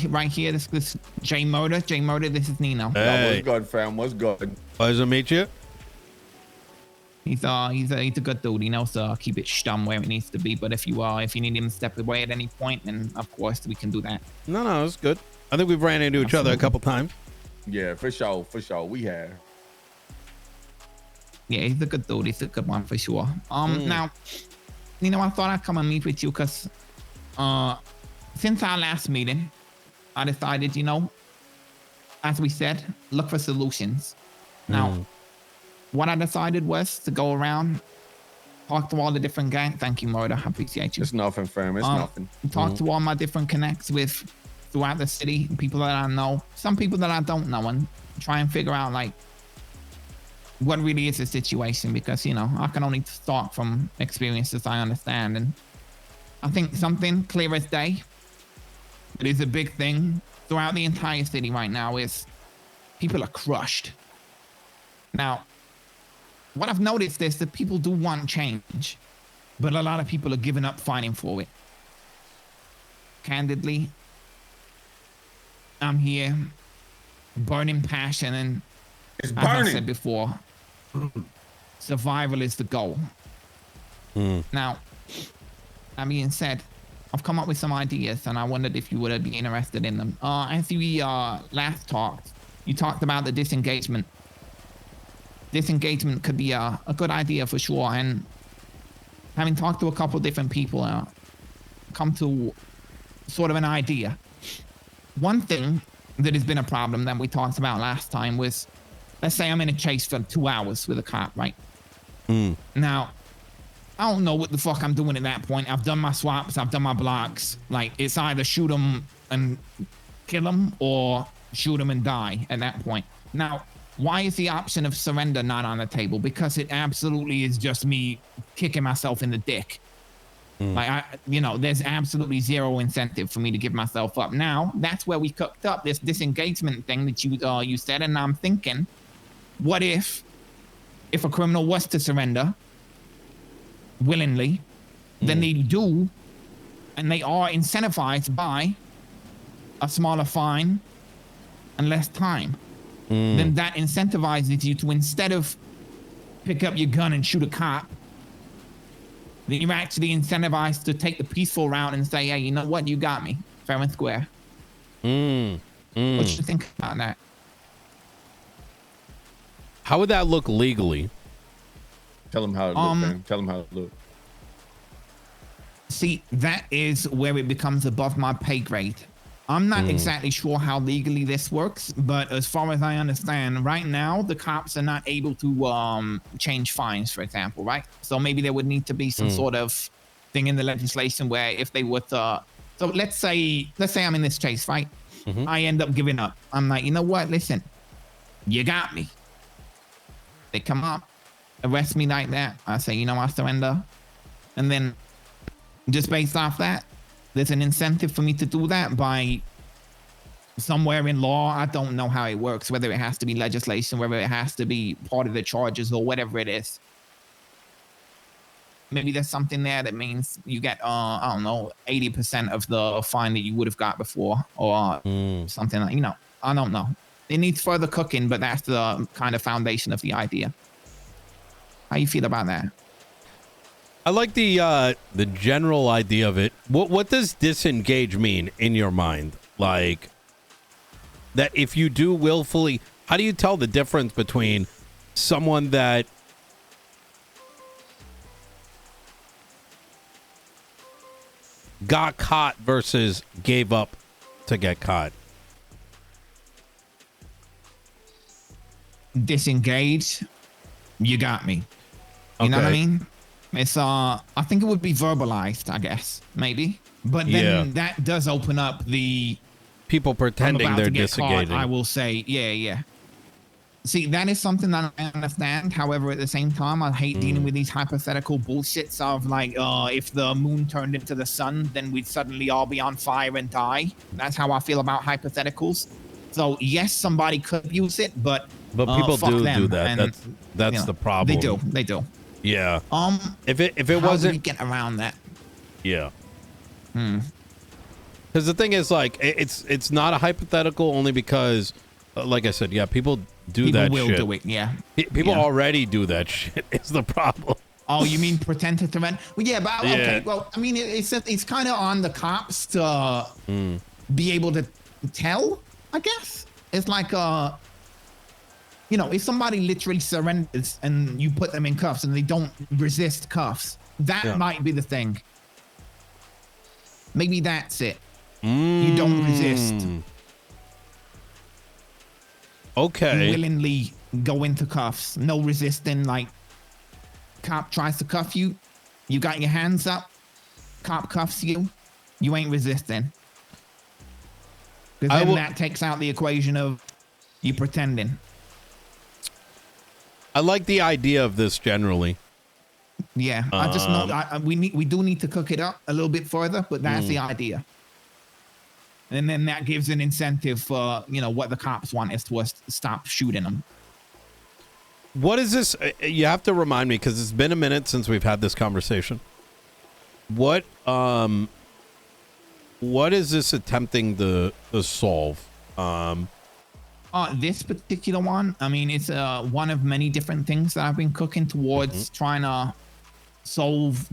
right here. This J Murder. This is Nino. Hey. What's good, fam? What's good? Pleasure to meet you. He's a good dude. He knows to keep it stum where it needs to be. But if you need him to step away at any point, then of course we can do that. No, it's good. I think we've ran into each other a couple times. Yeah, for sure. We have. Yeah, he's a good dude. He's a good one for sure. Now, I thought I'd come and meet with you because since our last meeting, I decided, as we said, look for solutions. Now, what I decided was to go around, talk to all the different gangs. Thank you, Murder. I appreciate you. It's nothing, fam. It's nothing. Talk to all my different connects with throughout the city, people that I know, some people that I don't know, and try and figure out like what really is the situation, because I can only start from experiences I understand. And I think something clear as day that is a big thing throughout the entire city right now is people are crushed. Now, what I've noticed is that people do want change, but a lot of people are giving up fighting for it. Candidly, I'm here, burning passion, and It's as I burning. said before, survival is the goal. Now, that being said, I've come up with some ideas, and I wondered if you would be interested in them. As we last talked, you talked about the disengagement. Disengagement could be a good idea for sure, and having talked to a couple different people, come to sort of an idea. One thing that has been a problem that we talked about last time was, let's say I'm in a chase for 2 hours with a cop, right? Now, I don't know what the fuck I'm doing at that point. I've done my swaps, I've done my blocks. Like, it's either shoot them and kill them or shoot them and die at that point. Now, why is the option of surrender not on the table? Because it absolutely is just me kicking myself in the dick. Like, there's absolutely zero incentive for me to give myself up. Now, that's where we cooked up this disengagement thing that you said, and I'm thinking, what if a criminal was to surrender willingly, then they do, and they are incentivized by a smaller fine and less time. Then that incentivizes you to, instead of pick up your gun and shoot a cop, then you're actually incentivized to take the peaceful route and say, hey, you know what? You got me. Fair and square. What do you think about that? How would that look legally? Tell them how it look, fam. Tell them how it look. See, that is where it becomes above my pay grade. I'm not exactly sure how legally this works, but as far as I understand, right now, the cops are not able to change fines, for example, right? So maybe there would need to be some sort of thing in the legislation where if they would, so let's say I'm in this chase, right? I end up giving up. I'm like, you know what? Listen, you got me. They come up, arrest me like that. I say, I surrender. And then just based off that, there's an incentive for me to do that by somewhere in law. I don't know how it works, whether it has to be legislation, whether it has to be part of the charges or whatever it is. Maybe there's something there that means you get, 80% of the fine that you would have got before, or something like, I don't know. It needs further cooking, but that's the kind of foundation of the idea. How you feel about that? I like the general idea of it. What does disengage mean in your mind? Like, that if you do willfully, how do you tell the difference between someone that got caught versus gave up to get caught? Disengage, you got me. You know what I mean? It's I think it would be verbalized, I guess, maybe. But then that does open up the people pretending they're disengaging. Caught, I will say, yeah. See, that is something that I understand. However, at the same time, I hate dealing with these hypothetical bullshits of like, if the moon turned into the sun, then we'd suddenly all be on fire and die. That's how I feel about hypotheticals. So yes, somebody could use it, but people do that. And, that's the problem. They do. Yeah. If it how wasn't, do we get around that? Yeah. Because the thing is, like, it's not a hypothetical only because, like I said, yeah, people do that will shit. do it, yeah. People already do that shit. Is the problem. Oh, you mean pretend to prevent? Well, yeah, but okay. Yeah. Well, I mean, it's kind of on the cops to be able to tell, I guess. It's like, you know, if somebody literally surrenders and you put them in cuffs and they don't resist cuffs, that might be the thing. Maybe that's it. You don't resist. Okay. You willingly go into cuffs. No resisting. Like, cop tries to cuff you. You got your hands up. Cop cuffs you. You ain't resisting. Because then that takes out the equation of you pretending. I like the idea of this generally. Yeah, I just know we do need to cook it up a little bit further, but that's the idea. And then that gives an incentive for, you know, what the cops want is to stop shooting them. What is this? You have to remind me because it's been a minute since we've had this conversation. What is this attempting to solve? This particular one, I mean, it's one of many different things that I've been cooking towards trying to solve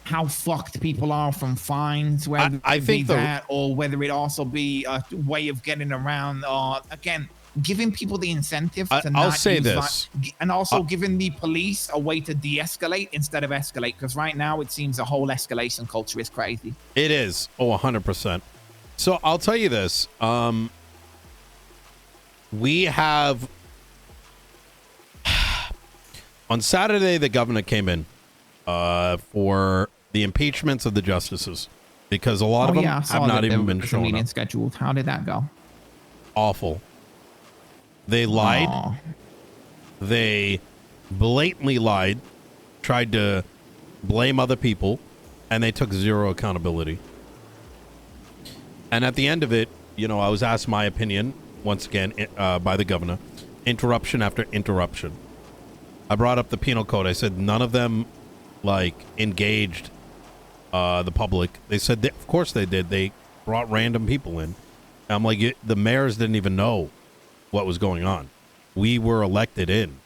how fucked people are from fines, whether I think that or whether it also be a way of getting around, again, giving people the incentive to not I'll say use this. and also giving the police a way to de-escalate instead of escalate, because right now it seems the whole escalation culture is crazy. It is. Oh, 100%. So I'll tell you this. We have on Saturday, the governor came in for the impeachments of the justices because a lot of them have not even been shown up. Scheduled. How did that go? Awful. They lied. Aww. They blatantly lied, tried to blame other people, and they took zero accountability. And at the end of it, you know, I was asked my opinion once again by the governor, interruption after interruption. I brought up the penal code. I said none of them like engaged the public. They said of course they did. They brought random people in. And I'm like, the mayors didn't even know what was going on. We were elected in.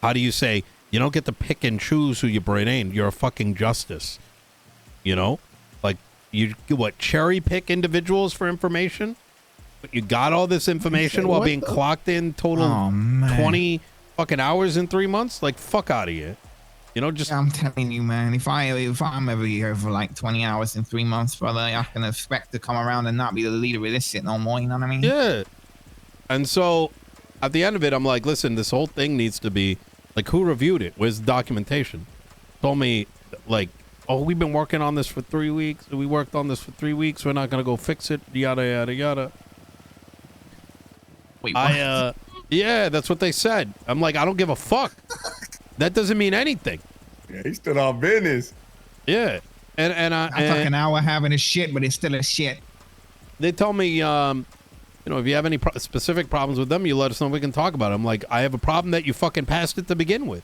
How do you say you don't get to pick and choose who you bring in? You're a fucking justice. You know, like you cherry pick individuals for information. But you got all this information while being clocked in total 20 fucking hours in 3 months. Like fuck out of here. You know, just I'm telling you, man. If I'm ever here for like 20 hours in 3 months, brother, I can expect to come around and not be the leader of this shit no more. You know what I mean? Yeah. And so, at the end of it, I'm like, listen, this whole thing needs to be like, who reviewed it? Where's the documentation? Told me, like, oh, we've been working on this for 3 weeks. We worked on this for 3 weeks. We're not gonna go fix it. Yada yada yada. Wait, what? Yeah, that's what they said. I'm like, I don't give a fuck. That doesn't mean anything. Yeah, he stood on business. Yeah, and I took an hour having a shit, but it's still a shit. They told me, you know, if you have any specific problems with them, you let us know. We can talk about it. I'm like, I have a problem that you fucking passed it to begin with,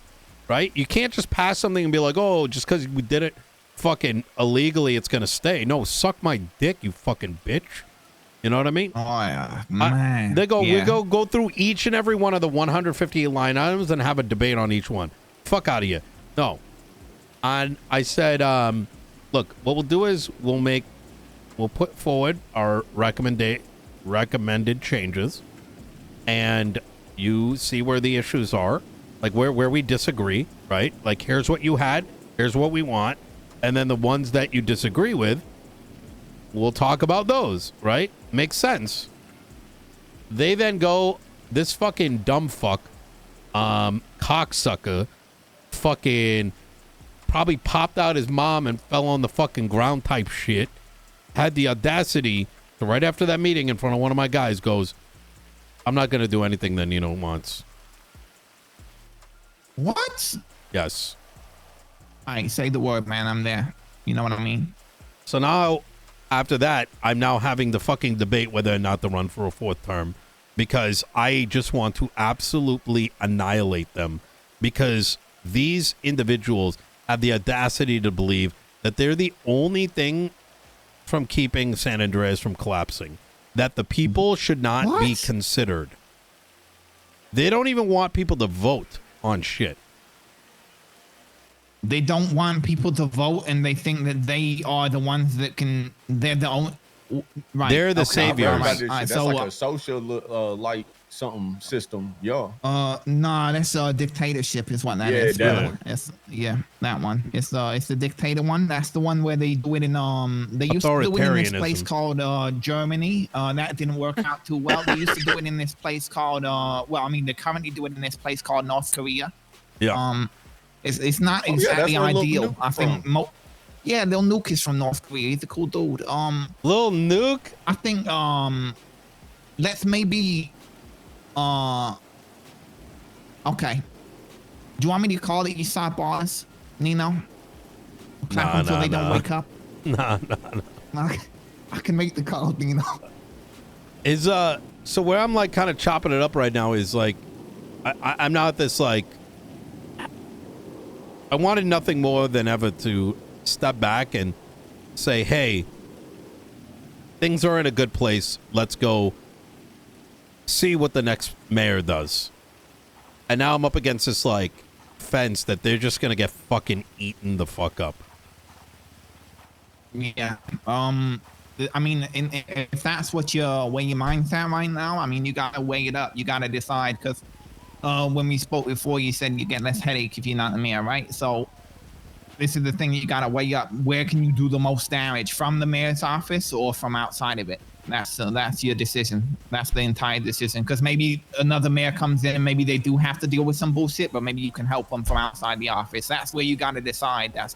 right? You can't just pass something and be like, oh, just because we did it fucking illegally, it's gonna stay. No, suck my dick, you fucking bitch. You know what I mean? Oh yeah, man. We go through each and every one of the 150 line items and have a debate on each one. Fuck out of here. No. And I said, look, what we'll do is we'll put forward our recommended changes, and you see where the issues are, like where we disagree, right? Like, here's what you had, here's what we want, and then the ones that you disagree with, we'll talk about those, right? Makes sense. They then go, this fucking dumb fuck, cocksucker, fucking probably popped out his mom and fell on the fucking ground type shit, had the audacity to, right after that meeting in front of one of my guys, goes, I'm not going to do anything that Nino wants. What? Yes. All right, say the word, man. I'm there. You know what I mean? So now, after that, I'm now having the fucking debate whether or not to run for a fourth term, because I just want to absolutely annihilate them, because these individuals have the audacity to believe that they're the only thing from keeping San Andreas from collapsing. That the people should not be What? considered. They don't even want people to vote on shit. They don't want people to vote, and they think that they are the ones that can. They're the only. Right. They're the saviors. All About right. this shit. All right, That's so, like a social like something system. Yeah. nah, that's a dictatorship is what that Yeah, is. that brother. one. Yeah, that one. It's the dictator one. That's the one where they do it in they used to do it in this place Authoritarianism. called Germany. That didn't work out too well. They used to do it in this place called they currently do it in this place called North Korea. Yeah. It's not Oh, yeah, that's exactly where Lil ideal. Nuke I think from. yeah, Lil Nuke is from North Korea. He's a cool dude. Lil Nuke? I think let's maybe okay. Do you want me to call the East Side Boss, Nino? Clap until they don't wake up. Nah. I can make the call, Nino. Is so where I'm like kind of chopping it up right now is like I'm not this like I wanted nothing more than ever to step back and say, hey, things are in a good place. Let's go see what the next mayor does. And now I'm up against this like fence that they're just gonna get fucking eaten the fuck up. Yeah. I mean, if that's what where your mind's at right now, I mean, you gotta weigh it up. You gotta decide because when we spoke before, you said you get less headache if you're not in the mayor, right? So this is the thing you gotta weigh up. Where can you do the most damage, from the mayor's office or from outside of it? That's your decision. That's the entire decision. Because maybe another mayor comes in and maybe they do have to deal with some bullshit, but maybe you can help them from outside the office. That's where you gotta decide. That's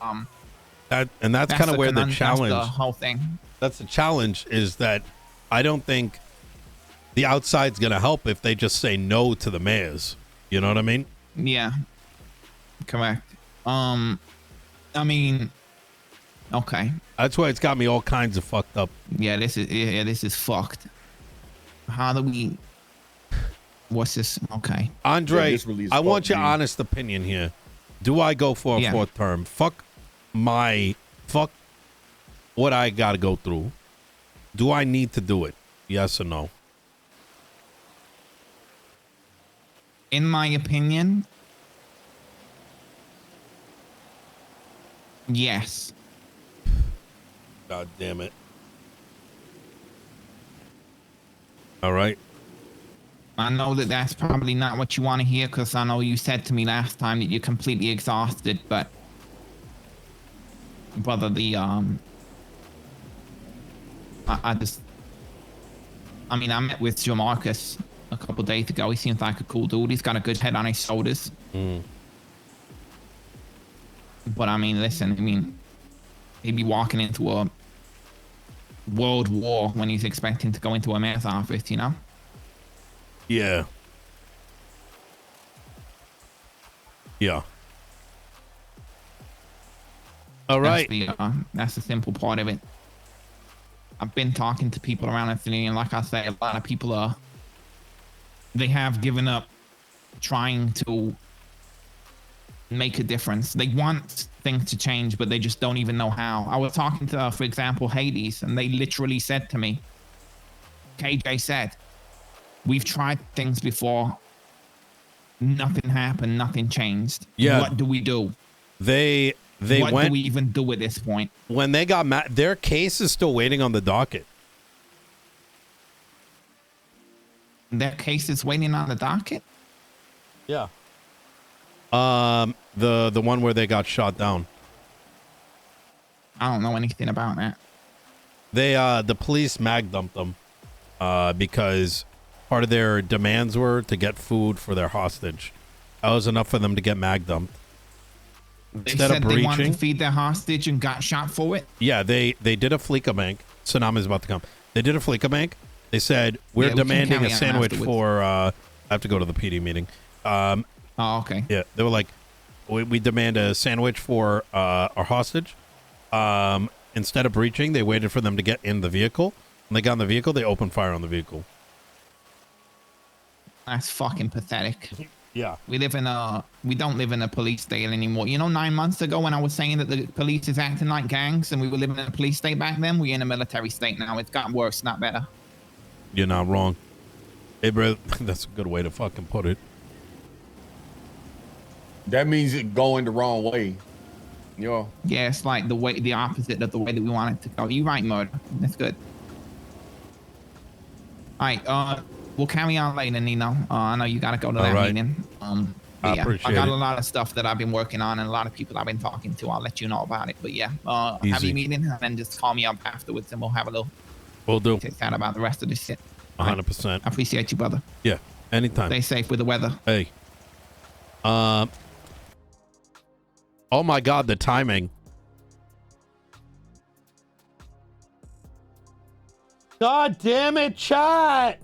that's kind of where the challenge. That's the whole thing. That's the challenge, is that I don't think the outside's gonna help if they just say no to the mayors. You know what I mean? Yeah. Correct. I mean, okay. That's why it's got me all kinds of fucked up. Yeah, this is fucked. How do we? What's this? Okay. Andre, this really is I want fucked, your G. honest opinion here. Do I go for a Yeah. fourth term? Fuck what I gotta go through. Do I need to do it? Yes or no? In my opinion, yes. God damn it. All right. I know that that's probably not what you want to hear because I know you said to me last time that you're completely exhausted, but brother, I met with Jamarcus a couple days ago. He seems like a cool dude. He's got a good head on his shoulders. But I mean, listen, he'd be walking into a world war when he's expecting to go into a mayor's office, you know? Yeah. Yeah. All right. That's the simple part of it. I've been talking to people around the city, and like I say, a lot of people they have given up trying to make a difference. They want things to change, but they just don't even know how. I was talking to, for example, Hades, and they literally said to me, KJ said, we've tried things before. Nothing happened. Nothing changed. Yeah. What do we do? They what went, do we even do at this point? when they got mad, their case is still waiting on the docket. Their case is waiting on the docket? Yeah. The one where they got shot down. I don't know anything about that. They the police mag dumped them because part of their demands were to get food for their hostage. That was enough for them to get mag dumped. They Instead said of they wanted breaching, to feed their hostage and got shot for it. yeah, they did a Fleeka bank. Tsunami is about to come. They did a Fleeka bank. They said we're Yeah, we can demanding carry a on sandwich afterwards. for. I have to go to the PD meeting. Oh, okay. Yeah, they were like, we demand a sandwich for our hostage. Instead of breaching, they waited for them to get in the vehicle. When they got in the vehicle, they opened fire on the vehicle. That's fucking pathetic. Yeah. We don't live in a police state anymore. You know, 9 months ago when I was saying that the police is acting like gangs and we were living in a police state back then, we're in a military state now. It's gotten worse, not better. You're not wrong. Hey, bro, that's a good way to fucking put it. That means it going the wrong way. Yeah. Yeah, it's like the opposite of the way that we want it to go. You're right, Murder. That's good. All right, we'll carry on later, Nino. I know you got to go to that meeting. I appreciate I got it. a lot of stuff that I've been working on and a lot of people I've been talking to. I'll let you know about it. But yeah, have Easy. your meeting and then just call me up afterwards and we'll have a little Will do. chat about the rest of this shit. 100%. I appreciate you, brother. Yeah, anytime. Stay safe with the weather. Hey. Oh my God, the timing. God damn it, chat.